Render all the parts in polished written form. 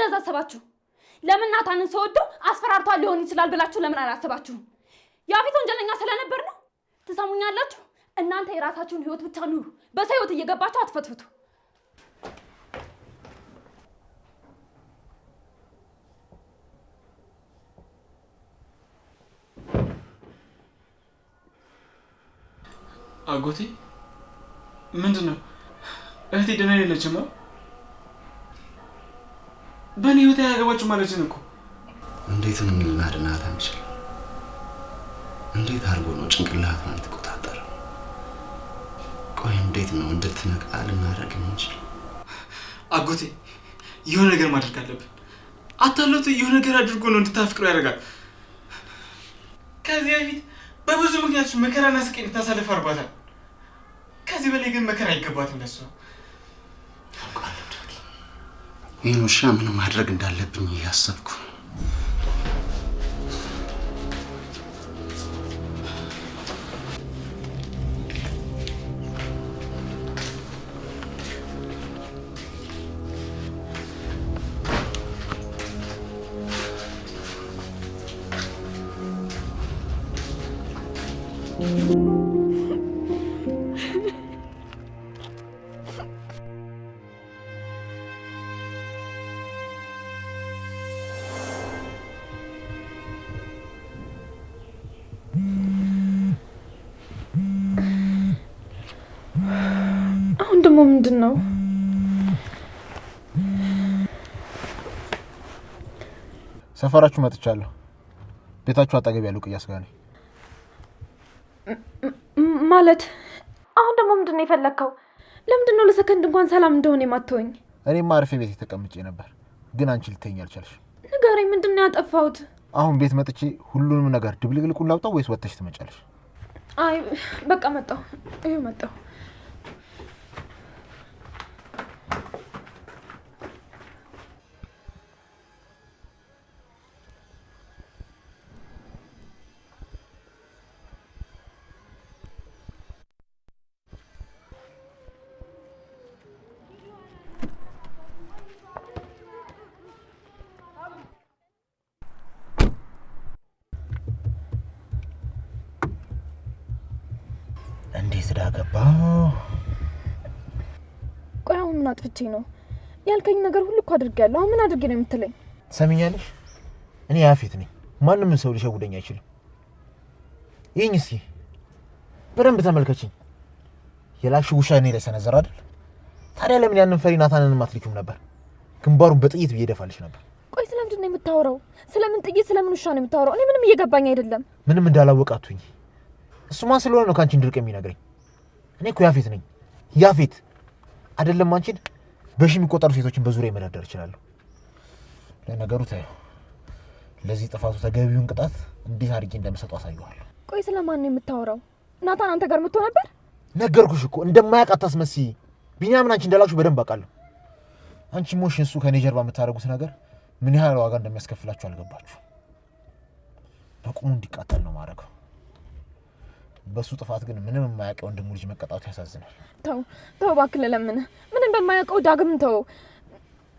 እንደዛ አሰባችሁ? ለምን ናታንን ሰወደው አስፈራርቷል ሊሆን ይችላል ብላችሁ ለምን አላሰባችሁም? ያፌት ወንጀለኛ ስለነበር ነው። ትሰሙኛላችሁ? እናንተ የራሳችሁን ህይወት ብቻ ኑሩ። በሰው ህይወት እየገባችሁ አትፈትፍቱ። አጎቴ ምንድነው? እህቴ ደህና የለችም? በእኔ ህይወት ያገባችሁ ማለት ነው እኮ። እንዴት ነው ልናድናት አንችል? እንዴት አድርጎ ነው ጭንቅላቷን የተቆጣጠረው? ቆይ እንዴት ነው እንድትነቃ ልናደርግ እንችል? አጎቴ የሆነ ነገር ማድረግ አለብን። አታለቱ የሆነ ነገር አድርጎ ነው እንድታፍቅረው ያደርጋል። ከዚህ በፊት በብዙ ምክንያቶች መከራና ስቃይ እንድታሳልፍ አድርጓታል። ከዚህ በላይ ግን መከራ አይገባትም ለሷ። ይህን ውሻ ምን ማድረግ እንዳለብኝ እያሰብኩ ደግሞ ምንድነው? ሰፈራችሁ መጥቻለሁ። ቤታችሁ አጠገብ ያለው ቅያስ ጋር ነኝ። ማለት አሁን ደግሞ ምንድነው የፈለከው? ለምንድነው ለሰከንድ እንኳን ሰላም እንደሆነ የማትወኝ? እኔማ አርፌ ቤት ተቀምጬ ነበር፣ ግን አንቺ ልትተኝ አልቻልሽ። ንገረኝ፣ ምንድነው ያጠፋሁት? አሁን ቤት መጥቼ ሁሉንም ነገር ድብልቅልቁን ላውጣው ወይስ ወጥተሽ ትመጫለሽ? አይ በቃ መጣሁ። ይሄ መጣሁ። እንዴት ዳገባ? ቆይ አሁን ምን አጥፍቼ ነው? ያልከኝ ነገር ሁሉ እኮ አድርጌያለሁ። አሁን ምን አድርጌ ነው የምትለኝ? ሰሚኛለሽ? እኔ ያፌት ነኝ። ማንም ሰው ሊሸውደኝ አይችልም። ይሄኝ እስኪ በደንብ ተመልከችኝ። የላክሽ ውሻ እኔ ላይ ሰነዘር አይደል? ታዲያ ለምን ያንን ፈሪ ናታንን ማትልኪም ነበር? ግንባሩን በጥይት ብዬደፋልሽ ነበር። ቆይ ስለምንድን ነው የምታወራው? ስለምን ጥይት ስለምን ውሻ ነው የምታወራው? እኔ ምንም እየገባኝ አይደለም። ምንም እንዳላወቃቱኝ እሱማ ስለሆነ ነው ካንቺ እንድርቅ የሚነግረኝ። እኔ እኮ ያፌት ነኝ። ያፌት አይደለም አንቺን በሺ የሚቆጠሩ ሴቶችን በዙሪያ መደርደር እችላለሁ። ለነገሩ ታየው፣ ለዚህ ጥፋቱ ተገቢውን ቅጣት እንዴት አድርጌ እንደምሰጠው አሳየዋለሁ። ቆይ ስለማን ነው የምታወራው? ናታን አንተ ጋር መጥቶ ነበር? ነገርኩሽ እኮ እንደማያውቅ አታስመስይ። ቢኒያምን አንቺ እንዳላችሁ በደንብ አውቃለሁ። አንቺ ሞሽ እሱ ከኔ ጀርባ የምታደርጉት ነገር ምን ያህል ዋጋ እንደሚያስከፍላችሁ አልገባችሁ። በቁሙ እንዲቃጠል ነው ማድረገው። በሱ ጥፋት ግን ምንም የማያውቀው ወንድሙ ልጅ መቀጣቱ ያሳዝናል። ተው እባክህ፣ ለምን ምንም በማያውቀው ዳግም ተው።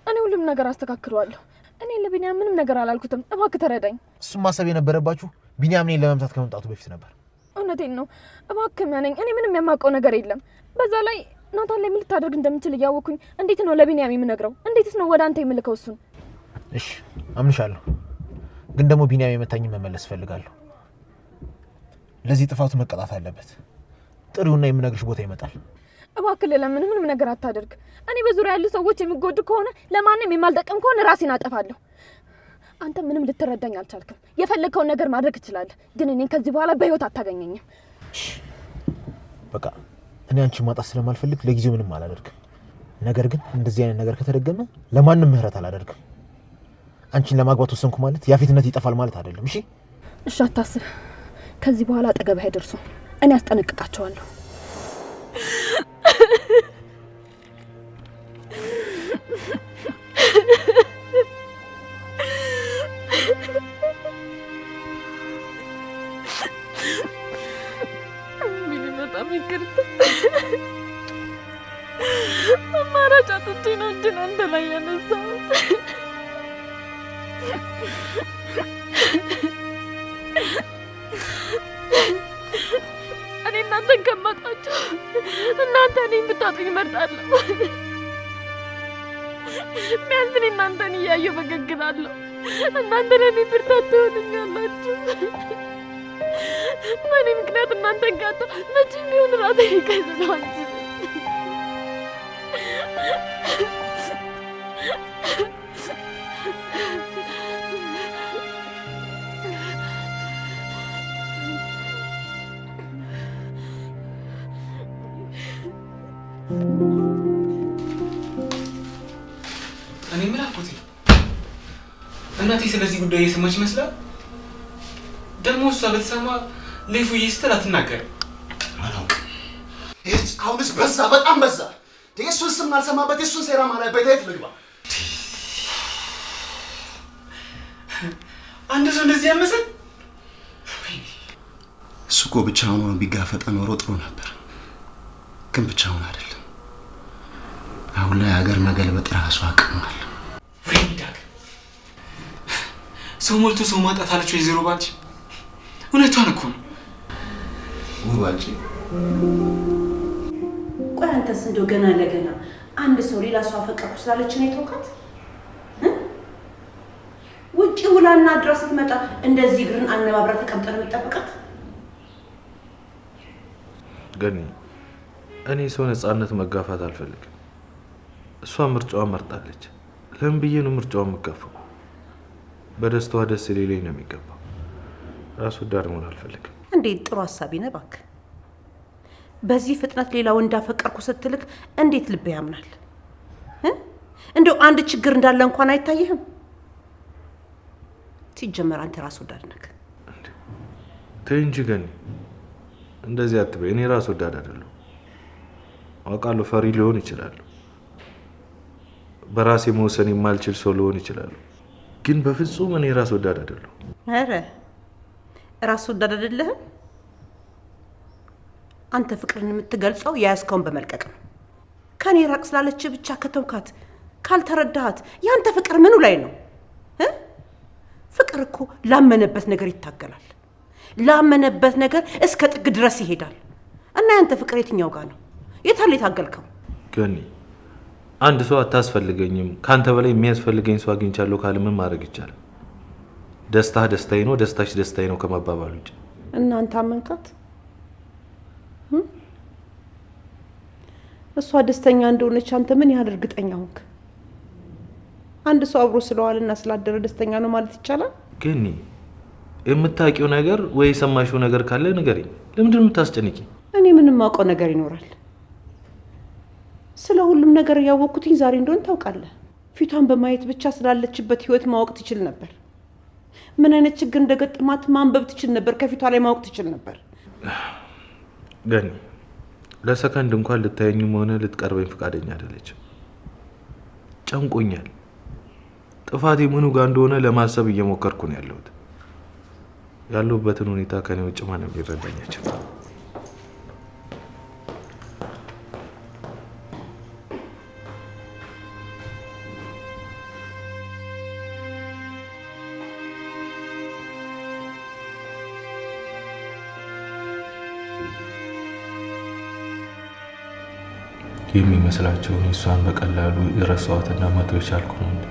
እኔ ሁሉም ነገር አስተካክለዋለሁ። እኔ ለቢኒያም ምንም ነገር አላልኩትም። እባክህ ተረዳኝ። እሱም ማሰብ የነበረባችሁ ቢኒያም እኔን ለመምታት ከመምጣቱ በፊት ነበር። እውነቴን ነው። እባክህ ማነኝ። እኔ ምንም የማውቀው ነገር የለም። በዛ ላይ ናታን ላይ ምን ልታደርግ እንደምችል እያወኩኝ እንዴት ነው ለቢኒያም የምነግረው? እንዴትስ ነው ወደ አንተ የምልከው እሱን? እሺ አምንሻለሁ፣ ግን ደግሞ ቢኒያም የመታኝን መመለስ ፈልጋለሁ። ለዚህ ጥፋቱ መቀጣት አለበት። ጥሩና የምነግርሽ ቦታ ይመጣል። እባክህ ለምን ምንም ነገር አታደርግ። እኔ በዙሪያ ያሉ ሰዎች የሚጎዱ ከሆነ ለማንም የማልጠቅም ከሆነ ራሴን አጠፋለሁ። አንተ ምንም ልትረዳኝ አልቻልክም። የፈለግከውን ነገር ማድረግ ትችላለህ፣ ግን እኔን ከዚህ በኋላ በህይወት አታገኘኝም። በቃ እኔ አንቺ ማጣት ስለማልፈልግ ለጊዜው ምንም አላደርግም። ነገር ግን እንደዚህ አይነት ነገር ከተደገመ ለማንም ምህረት አላደርግም። አንቺን ለማግባት ወሰንኩ ማለት ያፌትነት ይጠፋል ማለት አይደለም። እሺ እሺ፣ አታስብ። ከዚህ በኋላ አጠገብህ አይደርሱም። እኔ አስጠነቅቃቸዋለሁ። በጣም ይቅርታ። አማራጭ አጥቼ ነው እንጂ አንተ ላይ ያነሳሁት። እኔ እናንተን ከማጣችሁ እናንተ እኔን ብታጡኝ እመርጣለሁ። ቢያንስ እኔ እናንተን እያየሁ ፈገግ እላለሁ። እናንተ ለእኔ ብርታት ትሆኑኛላችሁ። በእኔ ምክንያት እናንተን ካጣሁ መቼም ቢሆን ራሴን ልከስለው አልችልም። እኔ ምን አልኩት? እናቴ ስለዚህ ጉዳይ እየሰማች ይመስላል። ደግሞ እሷ በተሰማ ሌፉዬ ስትል አትናገርም። አላውቅም። ይህች አሁንስ በዛ፣ በጣም በዛ። የእሱን ስም አልሰማበት የእሱን ሴራ ማላበት የት ልግባ? አንድ ሰው እንደዚህ ያመሰል እሱ እኮ ብቻውን ሆኖ ቢጋፈጠ ኖሮ ጥሩ ነበር፣ ግን ብቻውን አይደለም። አሁን ላይ ሀገር መገልበጥ ራሱ አቅም አለ። ወይኔ ዳግ ሰው ሞልቶ ሰው ማጣት አለች ወይዘሮ ባንቺ። እውነቷን እኮ ነው ውባንቺ። ቆይ አንተስ እንደው ገና ለገና አንድ ሰው ሌላ ሰው አፈቀርኩ ስላለች ነው የተውካት? ውጪ ውላና አድራ ስትመጣ እንደዚህ እግርን አነባብራ ተቀምጠን የምትጠብቃት? ገኒ፣ እኔ ሰው ነፃነት መጋፋት አልፈልግም። እሷ ምርጫዋን መርጣለች። ለምን ብዬ ነው ምርጫዋን የምጋፋው? በደስታዋ ደስ ሊለኝ ነው የሚገባው። ራስ ወዳድ መሆን አልፈልግም። እንዴት ጥሩ ሀሳቢ ነህ እባክህ። በዚህ ፍጥነት ሌላ ወንድ አፈቀርኩ ስትልክ እንዴት ልብ ያምናል? እንደው አንድ ችግር እንዳለ እንኳን አይታየህም? ሲጀመር አንተ ራስ ወዳድ ነህ። ተይ እንጂ ገኒ፣ እንደዚህ አትበይ። እኔ ራስ ወዳድ አይደለሁ። አውቃለሁ፣ ፈሪ ሊሆን ይችላል። በራሴ መወሰን የማልችል ሰው ሊሆን ይችላል። ግን በፍጹም እኔ ራስ ወዳድ አይደለሁ። ኧረ ራስ ወዳድ አይደለህም? አንተ ፍቅርን የምትገልጸው የያዝከውን በመልቀቅ ነው። ከኔ ራቅ ስላለች ብቻ ከተውካት ካልተረዳሃት ያንተ ፍቅር ምኑ ላይ ነው? ፍቅር እኮ ላመነበት ነገር ይታገላል። ላመነበት ነገር እስከ ጥግ ድረስ ይሄዳል። እና ያንተ ፍቅር የትኛው ጋር ነው? የታለ የታገልከው? ገኒ፣ አንድ ሰው አታስፈልገኝም፣ ካንተ በላይ የሚያስፈልገኝ ሰው አግኝቻለሁ ካለ ምን ማድረግ ይቻላል? ደስታህ ደስታዬ ነው፣ ደስታሽ ደስታዬ ነው ከመባባል ውጭ። እናንተ አመንካት? እሷ ደስተኛ እንደሆነች አንተ ምን ያህል እርግጠኛ ሆንክ? አንድ ሰው አብሮ ስለዋልና ስላደረ ደስተኛ ነው ማለት ይቻላል? ገኒ፣ የምታውቂው ነገር ወይ የሰማሽው ነገር ካለ ንገሪኝ። ለምንድን ነው የምታስጨንቂ? እኔ ምንም አውቀው ነገር ይኖራል? ስለ ሁሉም ነገር ያወቅኩትኝ ዛሬ እንደሆነ ታውቃለህ። ፊቷን በማየት ብቻ ስላለችበት ህይወት ማወቅ ትችል ነበር። ምን አይነት ችግር እንደገጠማት ማንበብ ትችል ነበር። ከፊቷ ላይ ማወቅ ትችል ነበር። ገኒ፣ ለሰከንድ እንኳን ልታየኝም ሆነ ልትቀርበኝ ፈቃደኛ አይደለችም። ጨንቆኛል። ጥፋቴ ምኑ ጋር እንደሆነ ለማሰብ እየሞከርኩ ነው ያለሁት። ያለሁበትን ሁኔታ ከኔ ውጭ ማንም ሊረዳኝ አይችልም። የሚመስላቸውን እሷን በቀላሉ የረሳኋትና መተው የቻልኩ ነው እንዴ?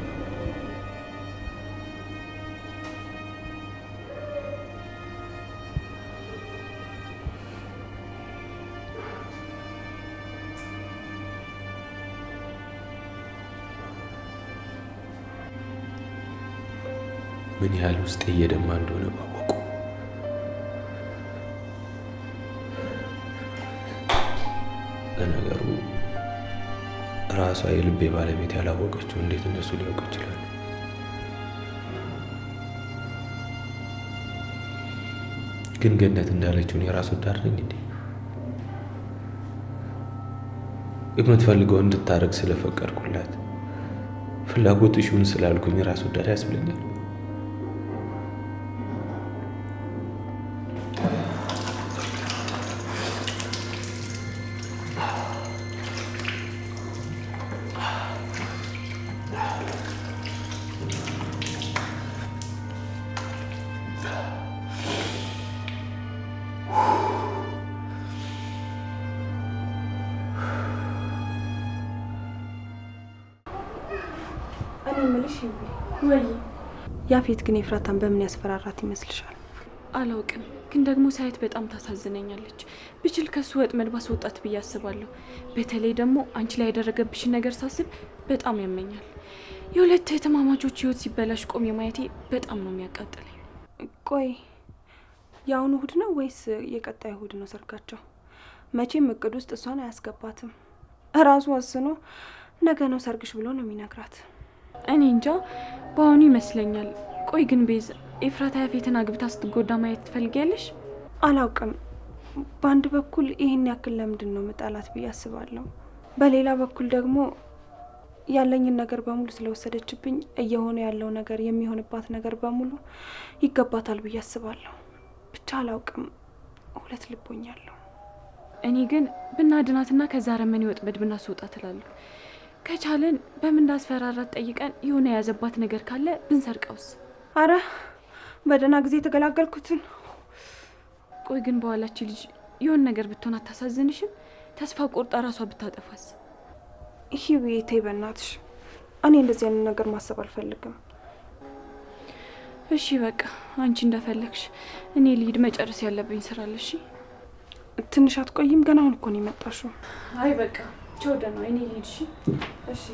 ምን ያህል ውስጥ እየደማ እንደሆነ ባወቁ። ለነገሩ ራሷ የልቤ ባለቤት ያላወቀችው እንዴት እነሱ ሊያውቁ ይችላሉ? ግን ገነት እንዳለችው እኔ ራስ ወዳድ ነኝ እንዴ? የምትፈልገው እንድታረግ ስለፈቀድኩላት ፍላጎትሽ ይሁን ስላልኩኝ ራስ ወዳድ ያስብለኛል? እኔ የምልሽ ወይ ያፌት ግን ኤፍራታን በምን ያስፈራራት ይመስልሻል? አላውቅም፣ ግን ደግሞ ሳይት በጣም ታሳዝነኛለች። ብችል ከሱ ወጥመድ ባስወጣት ብዬ አስባለሁ። በተለይ ደግሞ አንቺ ላይ ያደረገብሽን ነገር ሳስብ በጣም ያመኛል። የሁለት እህትማማቾች ህይወት ሲበላሽ ቆሜ ማየቴ በጣም ነው የሚያቃጥለኝ። ቆይ የአሁኑ እሁድ ነው ወይስ የቀጣይ እሁድ ነው ሰርጋቸው? መቼም እቅድ ውስጥ እሷን አያስገባትም። እራሱ ወስኖ ነገ ነው ሰርግሽ ብሎ ነው የሚነግራት። እኔ እንጃ፣ በአሁኑ ይመስለኛል። ቆይ ግን ቤዛ፣ ኤፍራታ ያፌትን አግብታ ስትጎዳ ማየት ትፈልጊያለሽ? አላውቅም። በአንድ በኩል ይህን ያክል ለምንድን ነው ምጣላት ብዬ አስባለሁ። በሌላ በኩል ደግሞ ያለኝን ነገር በሙሉ ስለወሰደችብኝ እየሆነ ያለው ነገር የሚሆንባት ነገር በሙሉ ይገባታል ብዬ አስባለሁ። ብቻ አላውቅም፣ ሁለት ልቦኛለሁ። እኔ ግን ብናድናትና ከዛ ረመኔ ወጥመድ ብናስወጣት እላለሁ። ከቻለን በምን እንዳስፈራራት ጠይቀን የሆነ የያዘባት ነገር ካለ ብንሰርቀውስ? አረ በደህና ጊዜ የተገላገልኩትን። ቆይ ግን በኋላች ልጅ የሆነ ነገር ብትሆን አታሳዝንሽም? ተስፋ ቆርጣ ራሷ ብታጠፋስ? ይህ ቤቴ በእናትሽ፣ እኔ እንደዚህ አይነት ነገር ማሰብ አልፈልግም። እሺ በቃ አንቺ እንደፈለግሽ። እኔ ልሂድ፣ መጨረስ ያለብኝ ስራ አለ። እሺ ትንሽ አትቆይም? ገና አሁን እኮ ነው የመጣሽው። አይ በቃ ቻው፣ ደህና እኔ ልሂድ። እሺ እሺ።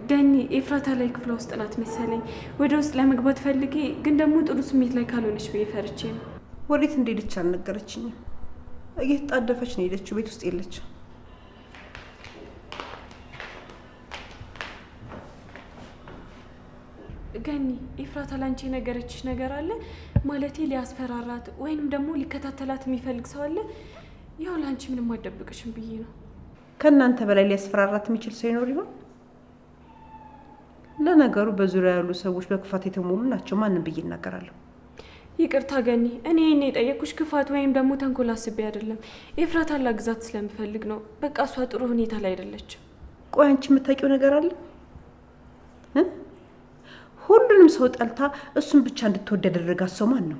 ገኒ ኤፍራታ ላይ ክፍሏ ውስጥ ናት መሰለኝ። ወደ ውስጥ ለመግባት ፈልጌ ግን ደግሞ ጥሩ ስሜት ላይ ካልሆነች ብዬ ፈርቼ ነው። ወዴት እንደሄደች አልነገረችኝም። እየተጣደፈች ነው የሄደችው። ቤት ውስጥ የለች። ገኒ ኤፍራታ ላንቺ የነገረችሽ ነገር አለ? ማለቴ ሊያስፈራራት ወይንም ደግሞ ሊከታተላት የሚፈልግ ሰው አለ? ያው ላንቺ ምንም አደብቅሽም ብዬ ነው። ከእናንተ በላይ ሊያስፈራራት የሚችል ሰው ይኖር ይሆን? ለነገሩ በዙሪያ ያሉ ሰዎች በክፋት የተሞሉ ናቸው። ማንም ብዬ እናገራለሁ? ይቅርታ ገኒ፣ እኔ ይሄን የጠየኩሽ ክፋት ወይም ደግሞ ተንኮል አስቤ አይደለም። ኤፍራታ ላግዛት ስለምፈልግ ነው። በቃ እሷ ጥሩ ሁኔታ ላይ አይደለችም። ቆይ አንቺ የምታውቂው ነገር አለ? ሁሉንም ሰው ጠልታ እሱን ብቻ እንድትወድ ያደረጋት ሰው ማን ነው?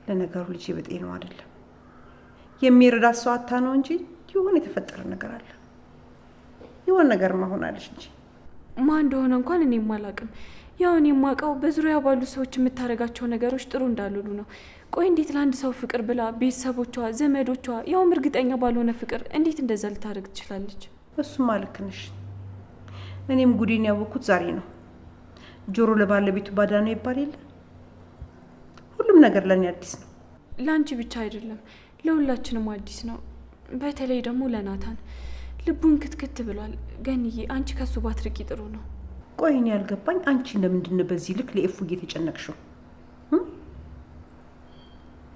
ለነገሩ ልጅ በጤ ነው አይደለም። የሚረዳት ሰው አታ ነው እንጂ የሆነ የተፈጠረ ነገር አለ። የሆነ ነገር መሆናለች እንጂ ማን እንደሆነ እንኳን እኔም አላውቅም። ያው እኔ የማውቀው በዙሪያ ባሉ ሰዎች የምታደርጋቸው ነገሮች ጥሩ እንዳልሉ ነው። ቆይ እንዴት ለአንድ ሰው ፍቅር ብላ ቤተሰቦቿ፣ ዘመዶቿ ያውም እርግጠኛ ባልሆነ ፍቅር እንዴት እንደዛ ልታደርግ ትችላለች? እሱማ ልክ ነሽ። እኔም ጉዴን ያወቅኩት ዛሬ ነው። ጆሮ ለባለቤቱ ባዳ ነው ይባል የለ? ሁሉም ነገር ለእኔ አዲስ ነው። ለአንቺ ብቻ አይደለም ለሁላችንም አዲስ ነው። በተለይ ደግሞ ለናታን ልቡን ክትክት ብሏል። ገንዬ አንቺ ከሱ ባትርቂ ጥሩ ነው። ቆይ እኔ ያልገባኝ አንቺ ለምንድን ነው በዚህ ልክ ለኤፉ እየተጨነቅሽው?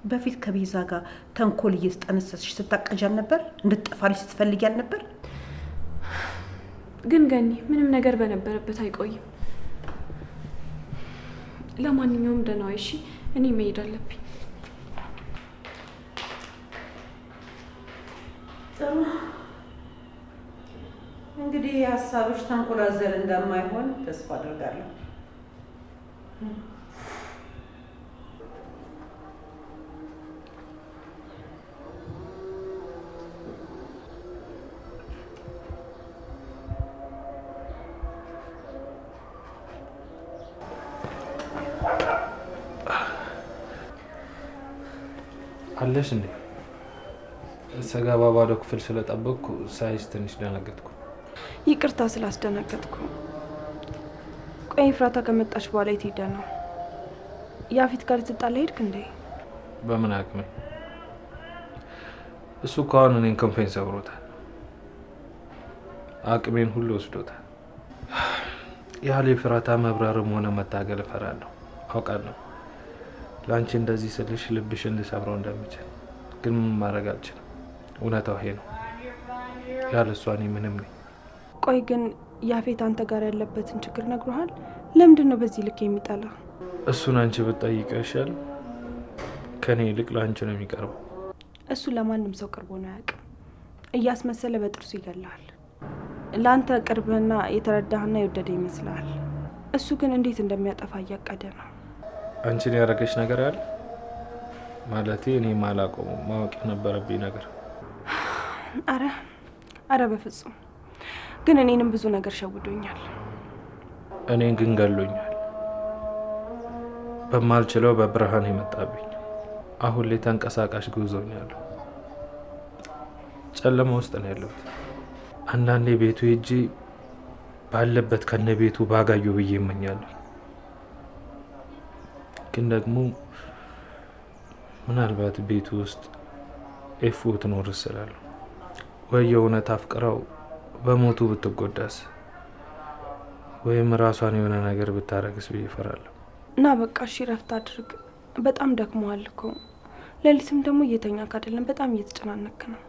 በፊት ከቤዛ ጋር ተንኮል እየተጠነሰስሽ ስታቀጃል ነበር? እንድትጠፋልሽ ስትፈልጊያል ነበር? ግን ገኒ ምንም ነገር በነበረበት አይቆይም። ለማንኛውም ደህና ዋይ። እሺ እኔ መሄድ አለብኝ። ጥሩ እንግዲህ ሀሳብሽ ተንኮል አዘል እንደማይሆን ተስፋ አድርጋለሁ። አለሽ እንዴ? ስገባ ባዶ ክፍል ስለጠበቅኩ ሳይሽ ትንሽ ደነገጥኩ። ይቅርታ ስላስደነገጥኩ። ቆይ ኤፍራታ ከመጣች በኋላ የት ሄደ ነው? ያፌት ጋር ልትጣላ ሄድክ እንዴ? በምን አቅሜ? እሱ ከአሁን እኔን ክንፌን ሰብሮታል። አቅሜን ሁሉ ወስዶታል። ያለ ኤፍራታ መብረርም ሆነ መታገል እፈራለሁ። አውቃለሁ ለአንቺ እንደዚህ ስልሽ ልብሽን ልሰብረው እንደምችል፣ ግን ምን ማድረግ አልችልም። እውነታው ይሄ ነው። ያለ እሷ እኔ ምንም ነኝ። ቆይ ግን ያፌት አንተ ጋር ያለበትን ችግር ነግሮሃል? ለምንድን ነው በዚህ ልክ የሚጠላ? እሱን አንቺ ብትጠይቀው ይሻል። ከኔ ይልቅ ለአንቺ ነው የሚቀርበው። እሱ ለማንም ሰው ቅርቦ ነው አያውቅም። እያስመሰለ በጥርሱ ይገላል። ለአንተ ቅርብና የተረዳህና የወደደ ይመስላል። እሱ ግን እንዴት እንደሚያጠፋ እያቀደ ነው። አንቺን ያደረገች ነገር አለ ማለቴ እኔ ማላውቀው ማወቅ የነበረብኝ ነገር? አረ በፍጹም። ግን እኔንም ብዙ ነገር ሸውዶኛል። እኔን ግን ገሎኛል። በማልችለው በብርሃን የመጣብኝ አሁን ላይ ተንቀሳቃሽ ጉዞኛለሁ። ጨለማ ውስጥ ነው ያለሁት። አንዳንዴ ቤቱ ሄጄ ባለበት ከነ ቤቱ ባጋዩ ብዬ እመኛለሁ። ግን ደግሞ ምናልባት ቤቱ ውስጥ ኤፉ ትኖር ስላለሁ ወይ የእውነት አፍቅራው በሞቱ ብትጎዳስ ወይም ራሷን የሆነ ነገር ብታረግስ ብዬ እፈራለሁ። እና በቃ እሺ ረፍት አድርግ። በጣም ደክሞሃል እኮ። ሌሊትም ደግሞ እየተኛክ አይደለም፣ በጣም እየተጨናነክ ነው።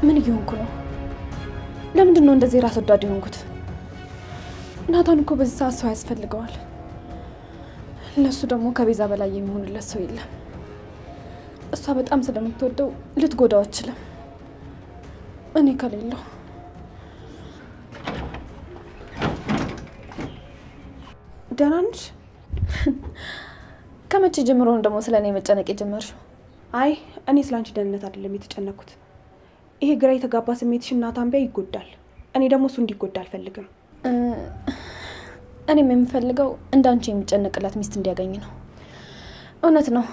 ምን እየሆንኩ ነው? ለምንድን ነው እንደዚህ ራስ ወዳድ የሆንኩት? ናታን እኮ በዚህ ሰዓት ሰው ያስፈልገዋል። ለሱ ደግሞ ከቤዛ በላይ የሚሆንለት ሰው የለም። እሷ በጣም ስለምትወደው ልትጎዳው አትችልም። እኔ ከሌለው ደህና ነሽ? ከመቼ ጀምሮ ነው ደግሞ ስለኔ መጨነቅ የጀመርሽው? አይ እኔ ስላንቺ ደህንነት አይደለም የተጨነኩት። ይሄ ግራ የተጋባ ስሜትሽን ናታን ቢያ ይጎዳል። እኔ ደግሞ እሱ እንዲጎዳ አልፈልግም። እኔም የምፈልገው እንዳንቺ የሚጨነቅላት ሚስት እንዲያገኝ ነው። እውነት ነው።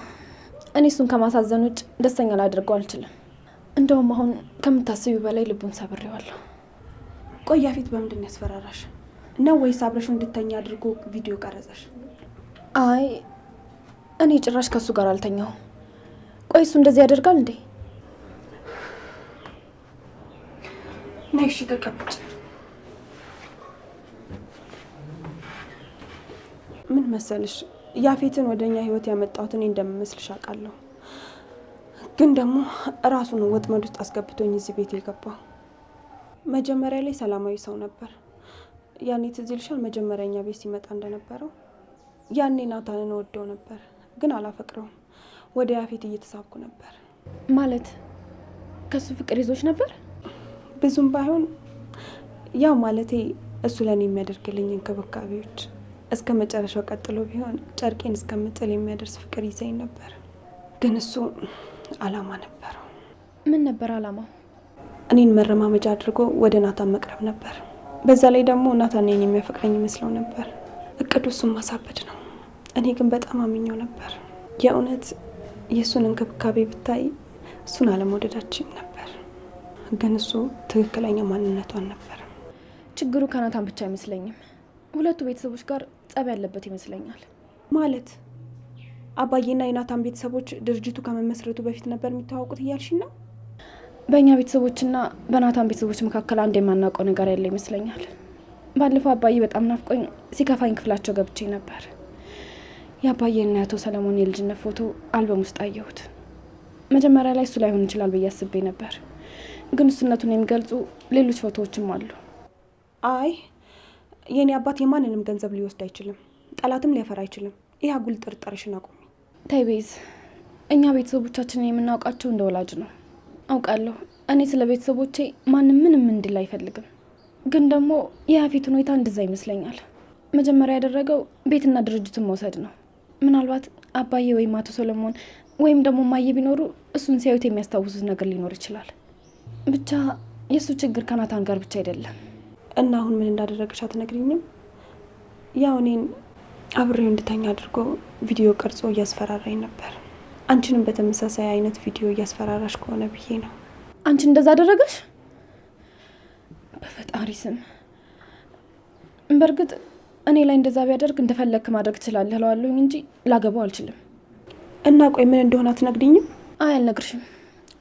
እኔ እሱን ከማሳዘን ውጭ ደስተኛ ላደርገው አልችልም። እንደውም አሁን ከምታስቢው በላይ ልቡን ሰብሬዋለሁ። ቆይ ያፌት በምንድን ያስፈራራሽ ነው? ወይስ አብረሹ እንድተኛ አድርጎ ቪዲዮ ቀረጸሽ? አይ እኔ ጭራሽ ከሱ ጋር አልተኛሁም። ቆይ እሱ እንደዚህ ያደርጋል እንዴ? ነይ እሺ ተቀመጭ። ምን መሰልሽ፣ ያፌትን ወደኛ ህይወት ያመጣሁት እኔ እንደምመስልሽ አውቃለሁ። ግን ደግሞ ራሱን ወጥመድ ውስጥ አስገብቶኝ እዚህ ቤት የገባው። መጀመሪያ ላይ ሰላማዊ ሰው ነበር። ያኔ ትዝ ይልሻል መጀመሪያኛ ቤት ሲመጣ እንደነበረው። ያኔ ናታንን ወደው ነበር፣ ግን አላፈቅረውም። ወደ ያፌት እየተሳብኩ ነበር። ማለት ከሱ ፍቅር ይዞች ነበር? ብዙም ባይሆን ያው ማለቴ እሱ ለኔ የሚያደርግልኝ እንክብካቤዎች እስከ መጨረሻው ቀጥሎ ቢሆን ጨርቄን እስከምጥል የሚያደርስ ፍቅር ይዘኝ ነበር። ግን እሱ አላማ ነበረው። ምን ነበር አላማው? እኔን መረማመጃ አድርጎ ወደ ናታን መቅረብ ነበር። በዛ ላይ ደግሞ ናታን እኔን የሚያፈቅረኝ ይመስለው ነበር። እቅዱ እሱን ማሳበድ ነው። እኔ ግን በጣም አምኜው ነበር። የእውነት የእሱን እንክብካቤ ብታይ እሱን አለመውደዳችን ነበር። ግን እሱ ትክክለኛ ማንነቷን ነበር። ችግሩ ከናታን ብቻ አይመስለኝም። ሁለቱ ቤተሰቦች ጋር ጸብ ያለበት ይመስለኛል። ማለት አባዬና የናታን ቤተሰቦች ድርጅቱ ከመመስረቱ በፊት ነበር የሚተዋወቁት እያልሽ ነው? በእኛ ቤተሰቦችና በናታን ቤተሰቦች መካከል አንድ የማናውቀው ነገር ያለ ይመስለኛል። ባለፈው አባዬ በጣም ናፍቆኝ ሲከፋኝ ክፍላቸው ገብቼ ነበር። የአባዬና የአቶ ሰለሞን የልጅነት ፎቶ አልበም ውስጥ አየሁት። መጀመሪያ ላይ እሱ ላይሆን ይችላል ብዬ አስቤ ነበር፣ ግን እሱነቱን የሚገልጹ ሌሎች ፎቶዎችም አሉ። አይ የኔ አባት የማንንም ገንዘብ ሊወስድ አይችልም። ጠላትም ሊያፈራ አይችልም። ይህ አጉል ጥርጣሬሽን አቁሚ። ተይ ቤዝ፣ እኛ ቤተሰቦቻችንን የምናውቃቸው እንደ ወላጅ ነው። አውቃለሁ እኔ ስለ ቤተሰቦቼ ማንም ምንም እንድል አይፈልግም። ግን ደግሞ የያፌት ሁኔታ እንደዛ ይመስለኛል። መጀመሪያ ያደረገው ቤትና ድርጅቱን መውሰድ ነው። ምናልባት አባዬ ወይም አቶ ሰለሞን ወይም ደግሞ ማየ ቢኖሩ እሱን ሲያዩት የሚያስታውሱት ነገር ሊኖር ይችላል። ብቻ የእሱ ችግር ከናታን ጋር ብቻ አይደለም። እና አሁን ምን እንዳደረገሽ አትነግሪኝም? ያው እኔን አብሬው እንድተኛ አድርጎ ቪዲዮ ቀርጾ እያስፈራራኝ ነበር። አንቺንም በተመሳሳይ አይነት ቪዲዮ እያስፈራራሽ ከሆነ ብዬ ነው። አንቺ እንደዛ አደረገሽ? በፈጣሪ ስም። በእርግጥ እኔ ላይ እንደዛ ቢያደርግ እንደፈለግክ ማድረግ ትችላለህ እለዋለሁኝ እንጂ ላገባው አልችልም። እና ቆይ ምን እንደሆነ አትነግሪኝም? አይ አልነግርሽም።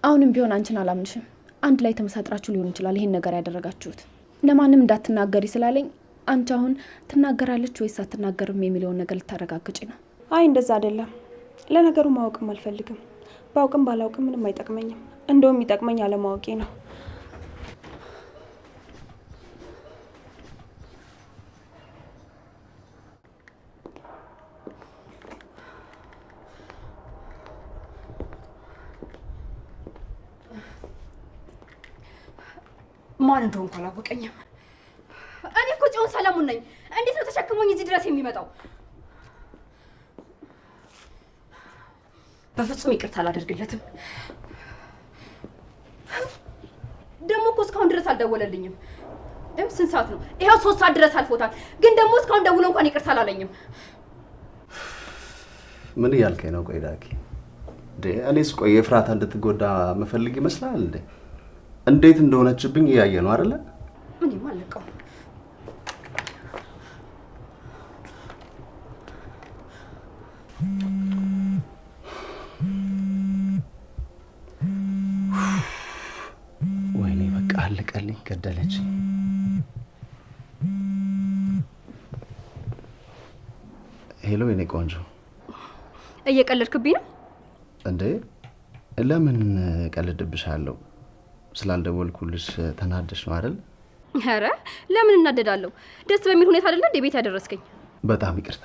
አሁንም ቢሆን አንቺን አላምንሽም። አንድ ላይ ተመሳጥራችሁ ሊሆን ይችላል ይሄን ነገር ያደረጋችሁት። ለማንም እንዳትናገሪ ስላለኝ አንቺ አሁን ትናገራለች ወይስ አትናገርም የሚለውን ነገር ልታረጋግጪ ነው? አይ እንደዛ አይደለም። ለነገሩ ማወቅም አልፈልግም። ባውቅም ባላውቅም ምንም አይጠቅመኝም። እንደውም የሚጠቅመኝ አለማወቄ ነው። ማን እንደሆንኩ አላወቀኝም። እኔ እኮ ጽዮን ሰለሞን ነኝ። እንዴት ነው ተሸክሞኝ እዚህ ድረስ የሚመጣው? በፍጹም ይቅርታ አላደርግለትም። ደግሞ እኮ እስካሁን ድረስ አልደወለልኝም። ስንት ሰዓት ነው? ይኸው 3 ሰዓት ድረስ አልፎታል። ግን ደግሞ እስካሁን ደውሎ እንኳን ይቅርታ አላለኝም። ምን እያልከኝ ነው? ቆይ ዳጊ፣ እኔስ ቆይ ኤፍራታ እንድትጎዳ መፈልግ ይመስላል እንዴ? እንዴት እንደሆነችብኝ እያየ ነው አይደለ? እኔማ አለቀው። ወይኔ በቃ አለቀልኝ፣ ገደለች። ሄሎ የኔ ቆንጆ፣ እየቀለድክብኝ ነው እንዴ? ለምን ቀልድብሻለሁ? ስላልደወልኩልሽ ተናደሽ ነው አይደል? ኧረ ለምን እናደዳለሁ? ደስ በሚል ሁኔታ አይደለ እንደ ቤት ያደረስከኝ። በጣም ይቅርታ፣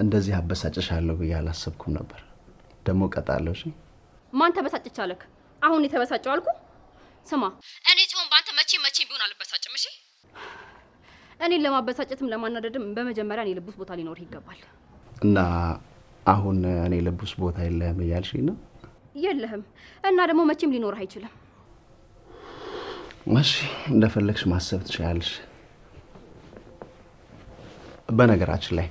እንደዚህ አበሳጭሻለሁ ብዬ አላሰብኩም ነበር። ደግሞ ቀጣለሁ። እሺ ማን ተበሳጭች አለክ? አሁን የተበሳጨው አልኩ። ስማ እኔ ጽዮን ባንተ መቼም ቢሆን አልበሳጭም። እሺ እኔን ለማበሳጨትም ለማናደድም በመጀመሪያ እኔ ልቡስ ቦታ ሊኖር ይገባል። እና አሁን እኔ ልቡስ ቦታ የለህም እያልሽኝ ነው? የለህም እና ደግሞ መቼም ሊኖር አይችልም። እሺ እንደፈለግሽ ማሰብ ትችያለሽ። በነገራችን ላይ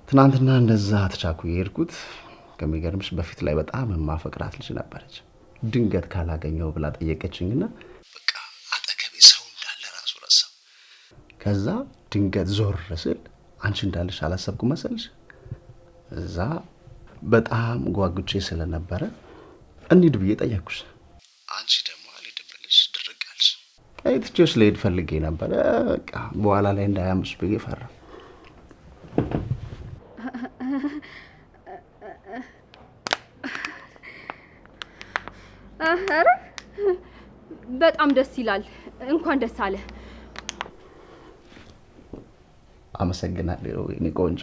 ትናንትና እንደዛ ተቻኩዬ የሄድኩት ከሚገርምሽ በፊት ላይ በጣም የማፈቅራት ልጅ ነበረች። ድንገት ካላገኘው ብላ ጠየቀችኝና በቃ አጠገቤ ሰው እንዳለ ራሱ ረሳው። ከዛ ድንገት ዞር ስል አንቺ እንዳለሽ አላሰብኩም መሰልሽ። እዛ በጣም ጓጉቼ ስለነበረ እንሂድ ብዬ ጠየቅኩሽ። አንቺ ደግሞ አልሄድም ብለሽ ድርቅ አልሽ። ትቼሽ ልሄድ ፈልጌ ነበረ። በቃ በኋላ ላይ እንዳያምሽ ብዬ ፈራ። ኧረ በጣም ደስ ይላል። እንኳን ደስ አለ። አመሰግናለሁ የኔ ቆንጆ።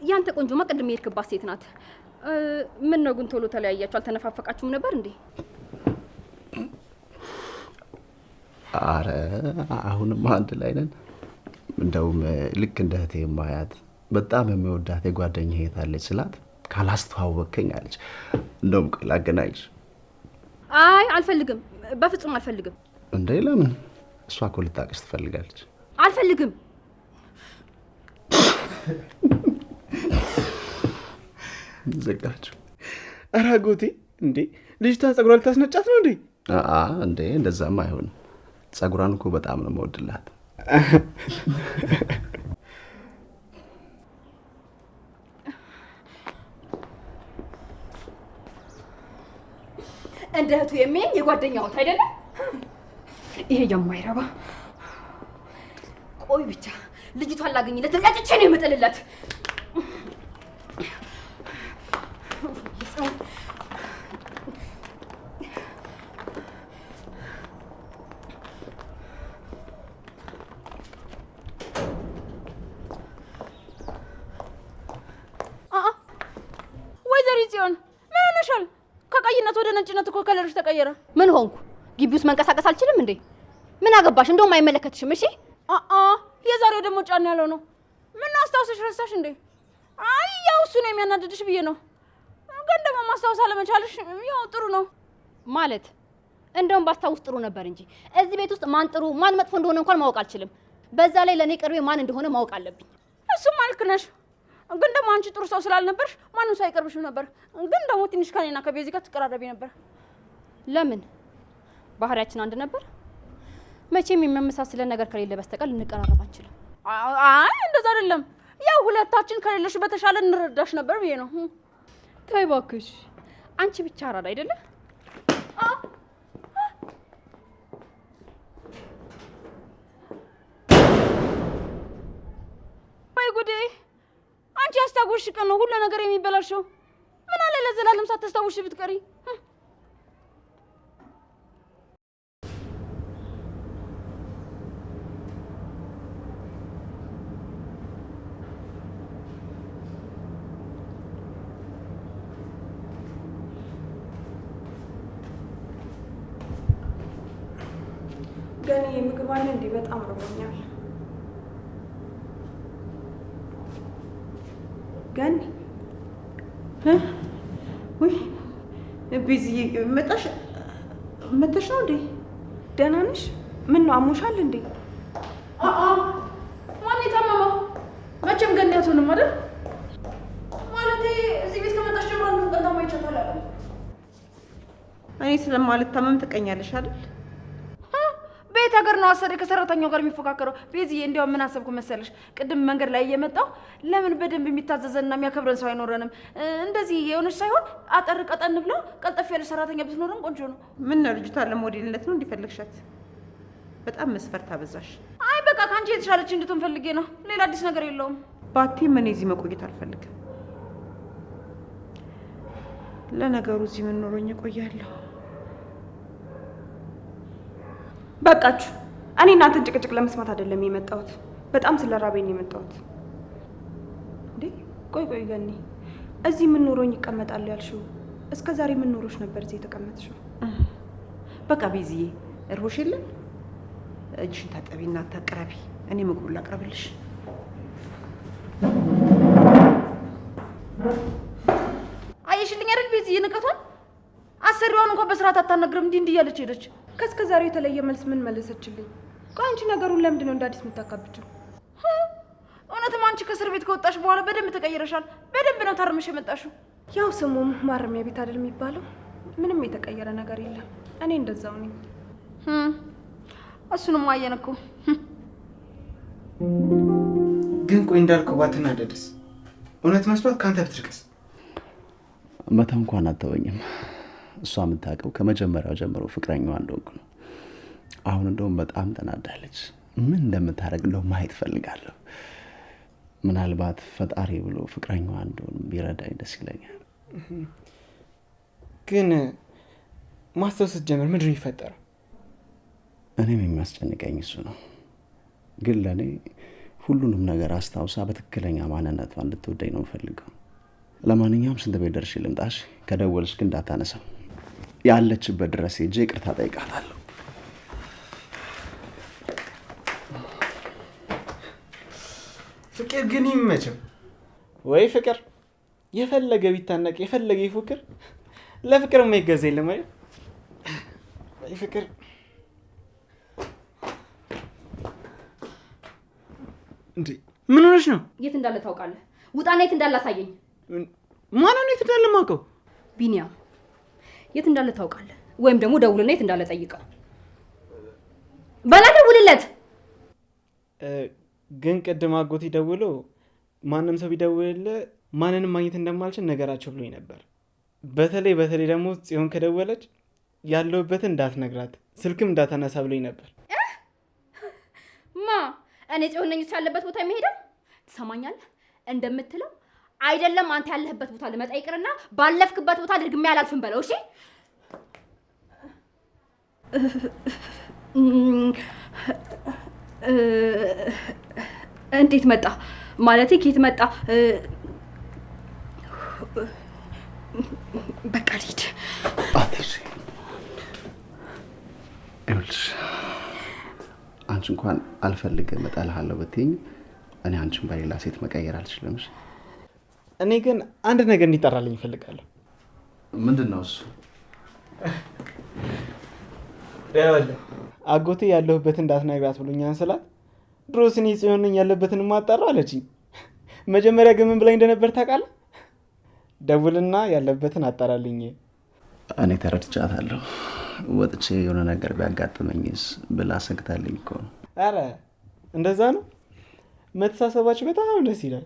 ያንተ ቆንጆማ ቅድም የሄድክባት ሴት ናት። ምን ነው ግን ቶሎ ተለያያችሁ? አልተነፋፈቃችሁም ነበር እንዴ? አረ አሁንም አንድ ላይ ነን። እንደውም ልክ እንደ እህቴ ማያት በጣም የሚወዳት የጓደኛዬ እህት አለች ስላት ካላስተዋወቀኝ አለች። እንደውም ቆይ ላገናኝሽ። አይ አልፈልግም፣ በፍጹም አልፈልግም። እንዴ ለምን? እሷ እኮ ልታውቅሽ ትፈልጋለች። አልፈልግም። ዘጋችሁ። ኧረ አጎቴ እንዴ ልጅቷን ጸጉሯን ልታስነጫት ነው እንዴ? እንዴ እንደዛማ አይሆንም። ጸጉሯን እኮ በጣም ነው የምወድላት። እንደ እህቱ የሚያኝ የጓደኛውት አይደለም ይሄ የማይረባ። ቆይ ብቻ ልጅቷን ላገኝለት ለጥቼ ነው የምጥልለት። ጽዮን ምን ሆነሻል? ከቀይነት ወደ ነጭነት እኮ ከለርሽ ተቀየረ። ምን ሆንኩ? ግቢ ውስጥ መንቀሳቀስ አልችልም እንዴ? ምን አገባሽ? እንደውም አይመለከትሽም። እሺ የዛሬው ደግሞ ጫን ያለው ነው። ምን አስታውሰሽ ረሳሽ እንዴ? አይ ያው እሱ ነው የሚያናድድሽ ብዬ ነው። ግን ደግሞ ማስታወስ አለመቻልሽ ያው ጥሩ ነው ማለት። እንደውም ባስታውስ ጥሩ ነበር እንጂ እዚህ ቤት ውስጥ ማን ጥሩ ማን መጥፎ እንደሆነ እንኳን ማወቅ አልችልም። በዛ ላይ ለኔ ቅርቤ ማን እንደሆነ ማወቅ አለብኝ። እሱም ልክ ነሽ። ግን ደግሞ አንቺ ጥሩ ሰው ስላልነበርሽ ማንም ሰው አይቀርብሽም ነበር። ግን ደግሞ ትንሽ ከኔና ከቤዚ ጋር ትቀራረቢ ነበር። ለምን? ባህሪያችን አንድ ነበር። መቼም የሚያመሳስለን ነገር ከሌለ በስተቀር ልንቀራረብ አንችልም። አይ እንደዛ አይደለም። ያው ሁለታችን ከሌለሽ በተሻለ እንረዳሽ ነበር ብዬ ነው። ተይ እባክሽ፣ አንቺ ብቻ አራዳ አይደለ? ወይ ጉዴ! አንቺ ያስታወስሽ ቀን ነው ሁሉ ነገር የሚበላሸው። ምን አለ ለዘላለም ሳታስታውሽ ብትቀሪ። ገኒ ምግብ አለ እንዴ? በጣም ርቦኛል። ገኒ ወይ ቤዚ መጣሽ ነው እንዴ? ደህና ነሽ? ምን ነው አሞሻል እንዴ? ማን የታመመው? መቼም ገኒ አትሆንም አይደል? ማለቴ እዚህ ቤት ከመጣሽ ጀምሮ አንዱ ቀን ታማ ይቻታል አይደል? እኔ ስለማልታመም ትቀኛለሽ አይደል? ቤት ሀገር ነው አሰሪ ከሰራተኛው ጋር የሚፎካከረው። ቤዚዬ እንዲያው ምን አሰብኩ መሰለሽ? ቅድም መንገድ ላይ እየመጣው ለምን በደንብ የሚታዘዘንና የሚያከብረን ሰው አይኖረንም? እንደዚህ የሆነች ሳይሆን አጠር ቀጠን ብላ ቀልጠፍ ያለ ሰራተኛ ብትኖረን ቆንጆ ነው። ምን ነው ልጅቷ ለሞዴልነት ነው እንዲፈልግሻት? በጣም መስፈርት አበዛሽ። አይ በቃ ካንቺ የተሻለች እንድትሆን ፈልጌ ነው። ሌላ አዲስ ነገር የለውም። ባቴም እኔ እዚህ መቆየት አልፈልግም። ለነገሩ እዚህ ምን ኖሮኝ እቆያለሁ? በቃችሁ። እኔ እናንተን ጭቅጭቅ ለመስማት አይደለም የመጣሁት። በጣም ስለራበኝ የመጣሁት። እንዴ ቆይ ገኒ፣ እዚህ ምን ኖሮኝ ይቀመጣል ያልሽው? እስከ ዛሬ ምን ኖሮሽ ነበር እዚህ የተቀመጥሽው? በቃ ቤዚዬ እርቦሽ የለ? እጅሽን ታጠቢና ታቅረቢ። እኔ ምግቡን ላቅርብልሽ። አየሽልኝ አይደል ቤዚዬ ንቀቷን። አሰሪዋን እንኳን በስርዓት አታናግርም። እንዲህ እያለች ሄደች። ከእስከ ዛሬው የተለየ መልስ ምን መለሰችልኝ? ቆይ አንቺ ነገሩን ለምንድን ነው እንደ አዲስ የምታካብችው? እውነትም አንቺ ከእስር ቤት ከወጣሽ በኋላ በደንብ ተቀይረሻል። በደንብ ነው ታርመሽ የመጣሽው። ያው ስሙም ማረሚያ ቤት አይደል የሚባለው? ምንም የተቀየረ ነገር የለም። እኔ እንደዛው ነኝ። እሱንም አየን እኮ። ግን ቆይ እንዳልከው ባትናደድስ? እውነት መስሏት ከአንተ ብትርቅስ? መተው እንኳን አትተወኝም። እሷ የምታውቀው ከመጀመሪያው ጀምሮ ፍቅረኛዋ እንደሆንኩ ነው። አሁን እንደውም በጣም ተናዳለች። ምን እንደምታደርግ እንደው ማየት ፈልጋለሁ። ምናልባት ፈጣሪ ብሎ ፍቅረኛዋ እንደሆን ቢረዳኝ ደስ ይለኛል። ግን ማስታወስ ስትጀምር ምንድን ነው የሚፈጠረው? እኔም የሚያስጨንቀኝ እሱ ነው። ግን ለእኔ ሁሉንም ነገር አስታውሳ በትክክለኛ ማንነቷ እንድትወደኝ ነው የምፈልገው። ለማንኛውም ስንት ቤት ደርሼ ልምጣሽ? ከደወልሽ ግን እንዳታነሳው። ያለችበት ድረስ ሄጄ ይቅርታ ጠይቃታለሁ። ፍቅር ግን ይመችም ወይ ፍቅር። የፈለገ ቢታነቅ የፈለገ ይፎክር፣ ለፍቅር የማይገዛ የለም አይደል? ወይ ፍቅር። እንዴ ምን ሆነሽ ነው? የት እንዳለ ታውቃለህ? ውጣና የት እንዳለ አሳየኝ። ማን ነው የት እንዳለ የማውቀው? ቢኒያም የት እንዳለ ታውቃለህ? ወይም ደግሞ ደውልና የት እንዳለ ጠይቀው። በላ ደውልለት። ግን ቅድም አጎቴ ደውሎ ማንም ሰው ቢደውልልህ ማንንም ማግኘት እንደማልችል ነገራቸው ብሎኝ ነበር። በተለይ ደግሞ ጽዮን ከደወለች ያለሁበትን እንዳትነግራት ስልክም እንዳታነሳ ብሎኝ ነበር። ማ እኔ ጽዮን ነኝ ያለበት ቦታ የሚሄደው? ትሰማኛለህ? እንደምትለው አይደለም አንተ ያለህበት ቦታ ልመጣ ይቅርና ባለፍክበት ቦታ ድርግሜ አላልፍም በለው። እሺ እንዴት መጣ? ማለቴ ከየት መጣ? በቃ ልሂድ። አትሽ ይኸውልሽ አንቺ እንኳን አልፈልግም እጠልሃለሁ ብትይኝ እኔ አንቺን በሌላ ሴት መቀየር አልችልም። እኔ ግን አንድ ነገር እንዲጠራልኝ እፈልጋለሁ። ምንድን ነው እሱ? አጎቴ ያለሁበትን እንዳትነግራት ብሎኛል ስላት ድሮስ እኔ ጽዮን ነኝ ያለበትን ማጣራው አለችኝ። መጀመሪያ ግን ምን ብላኝ እንደነበር ታውቃለህ? ደውልና ያለበትን አጣራልኝ። እኔ ተረድቻታለሁ። ወጥቼ የሆነ ነገር ቢያጋጥመኝስ ብላ ሰግታለኝ እኮ ነው። አረ እንደዛ ነው። መተሳሰባችሁ በጣም ደስ ይላል።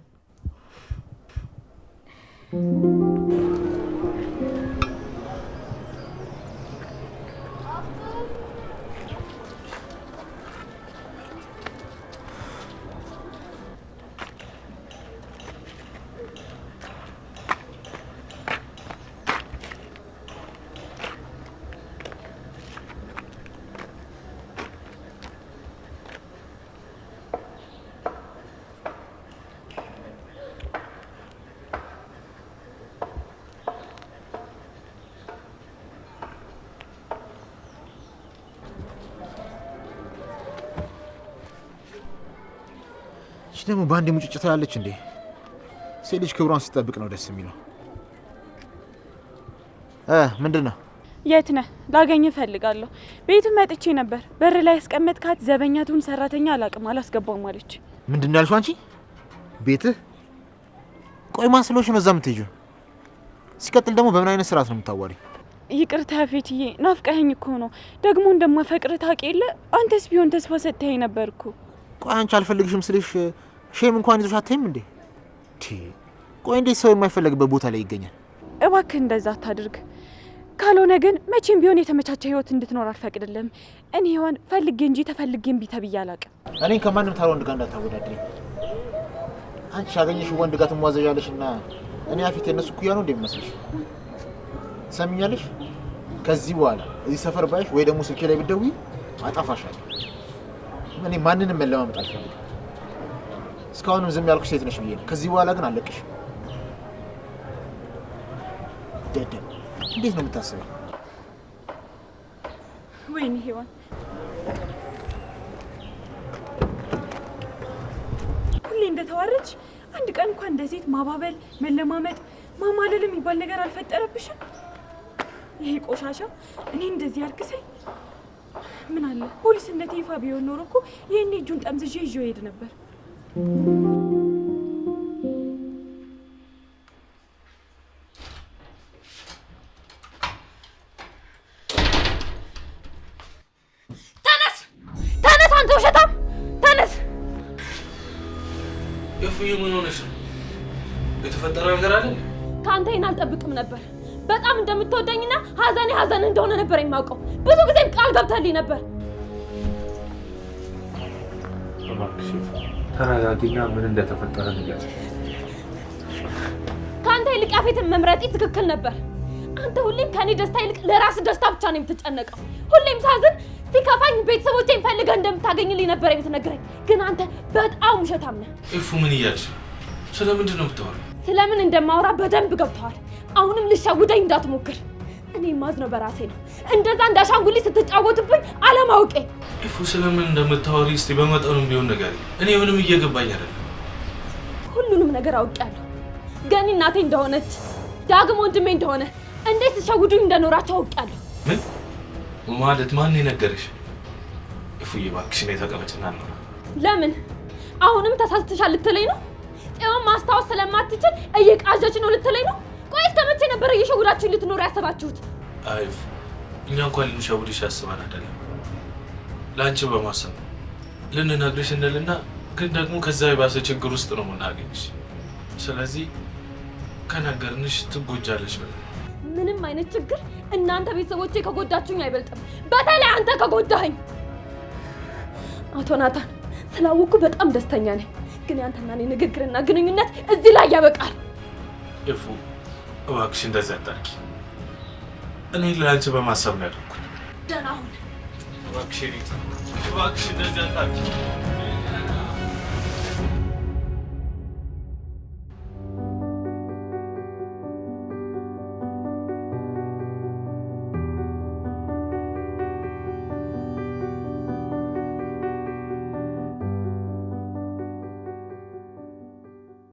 ደግሞ በአንድ ሙጭጭ ትላለች እንዴ? ሴት ልጅ ክብሯን ስጠብቅ ነው ደስ የሚለው። ምንድን ነው? የት ነህ? ላገኝህ እፈልጋለሁ። ቤቱ መጥቼ ነበር። በር ላይ ያስቀመጥካት ዘበኛቱን ሰራተኛ አላቅም አላስገባም አለች። ምንድን ነው ያልሽው አንቺ? ቤትህ? ቆይ ማን ስለሆንሽ ነው እዛ የምትሄጂው? ሲቀጥል ደግሞ በምን አይነት ስርዓት ነው የምታዋሪው? ይቅርታ ፌትዬ፣ ናፍቀኸኝ እኮ ነው። ደግሞ እንደማፈቅርህ ታውቅ የለ? አንተስ ቢሆን ተስፋ ሰጥተኸኝ ነበር እኮ። ቆይ አንቺ አልፈልግሽም ስልሽ ሼም እንኳን ይዞሽ አታይም እንዴ? ቆይ እንዴት ሰው የማይፈለግበት ቦታ ላይ ይገኛል? እባክህ እንደዛ አታድርግ። ካልሆነ ግን መቼም ቢሆን የተመቻቸ ህይወት እንድትኖር አልፈቅድልም። እኔ ሆን ፈልጌ እንጂ ተፈልጌ እምቢ ተብዬ አላውቅም። እኔን ከማንም ታል ወንድ ጋር እንዳታወዳድሪ። አንቺ ያገኘሽ ወንድ ጋር ትሟዘዣለሽ እና እኔ አፊት የነሱ ኩያ ነው እንደሚመስልሽ? ትሰሚኛለሽ? ከዚህ በኋላ እዚህ ሰፈር ባይሽ ወይ ደግሞ ስልኬ ላይ ብትደውይ አጠፋሻለሁ። እኔ ማንንም መለማመጥ አልፈልግም። እስካሁንም ዝም ያልኩሽ ሴት ነሽ ብዬ ነው። ከዚህ በኋላ ግን አለቅሽም። ደደብ እንዴት ነው የምታስበው? ወይኔ ሄዋን፣ ሁሌ እንደተዋረች አንድ ቀን እንኳን እንደ ሴት ማባበል፣ መለማመጥ፣ ማማለል የሚባል ነገር አልፈጠረብሽም? ይሄ ቆሻሻ እኔ እንደዚህ አርክሰኝ። ምን አለ ፖሊስነቴ ይፋ ቢሆን ኖሮ እኮ ይሄኔ እጁን ጠምዝዤ ይዤው ሄድ ነበር። ተነስ አንተ ውሸታም ተነስ። እፉዬ ምን ሆነሽ ነው? የተፈጠረ ነገር አለ? ከአንተ ይህን አልጠብቅም ነበር። በጣም እንደምትወደኝና ሀዘኔ ሀዘን እንደሆነ ነበር የማውቀው። ብዙ ጊዜ ቃል ገብተልኝ ነበር። ተረጋጊና ምን እንደተፈጠረ ነገር። ከአንተ ይልቅ ያፌትን መምረጤ ትክክል ነበር። አንተ ሁሌም ከኔ ደስታ ይልቅ ለራስ ደስታ ብቻ ነው የምትጨነቀው። ሁሌም ሳዝን ሲከፋኝ ቤተሰቦቼን ፈልገህ እንደምታገኝልኝ ነበር የምትነግረኝ። ግን አንተ በጣም ውሸታም ነህ። እፉ ምን እያልሽ? ስለምንድን ነው የምታወራው? ስለምን እንደማወራ በደንብ ገብተዋል። አሁንም ልሸውደኝ እንዳትሞክር። እኔ ማዝነው በራሴ ነው። እንደዛ እንዳሻንጉሊት ስትጫወትብኝ አለማውቄ። እፉ ስለምን እንደምታወሪ እስቲ በመጠኑም ቢሆን ነገር። እኔ ምንም እየገባኝ አይደለም። ሁሉንም ነገር አውቄያለሁ። ገኒ እናቴ እንደሆነች፣ ዳግም ወንድሜ እንደሆነ፣ እንዴት ሲሸውዱኝ እንደኖራቸው አውቄያለሁ። ምን ማለት? ማን የነገረሽ? እፉዬ እባክሽ ነይ ተቀመጭና ነው። ለምን አሁንም ተሳስተሻል ልትለኝ ነው? ጽዮን ማስታወስ ስለማትችል እየቃዠች ነው ልትለኝ ነው? ቆይ እስከ መቼ ነበር እየሸውዳችሁኝ ልትኖሩ ያሰባችሁት? አይ እኛ እንኳን ልንሸውድሽ ያስባን አይደለም፣ ለአንቺ በማሰብ ልንነግርሽ እንልና ግን ደግሞ ከዛ የባሰ ችግር ውስጥ ነው የምናገኝሽ። ስለዚህ ከነገርንሽ ትጎጃለሽ ብለን። ምንም አይነት ችግር እናንተ ቤተሰቦቼ ከጎዳችሁኝ አይበልጥም። በተለይ አንተ ከጎዳኸኝ። አቶ ናታን ስላወኩ በጣም ደስተኛ ነኝ። ግን ያንተና እኔ ንግግርና ግንኙነት እዚህ ላይ ያበቃል። እፉ እባክሽ እንደዚህ አታርጊ። እኔ ለአንቺ በማሰብ ነው ያደረኩት። ደህና ሁን እባክሽ። እባክሽ እንደዚህ አታርጊ።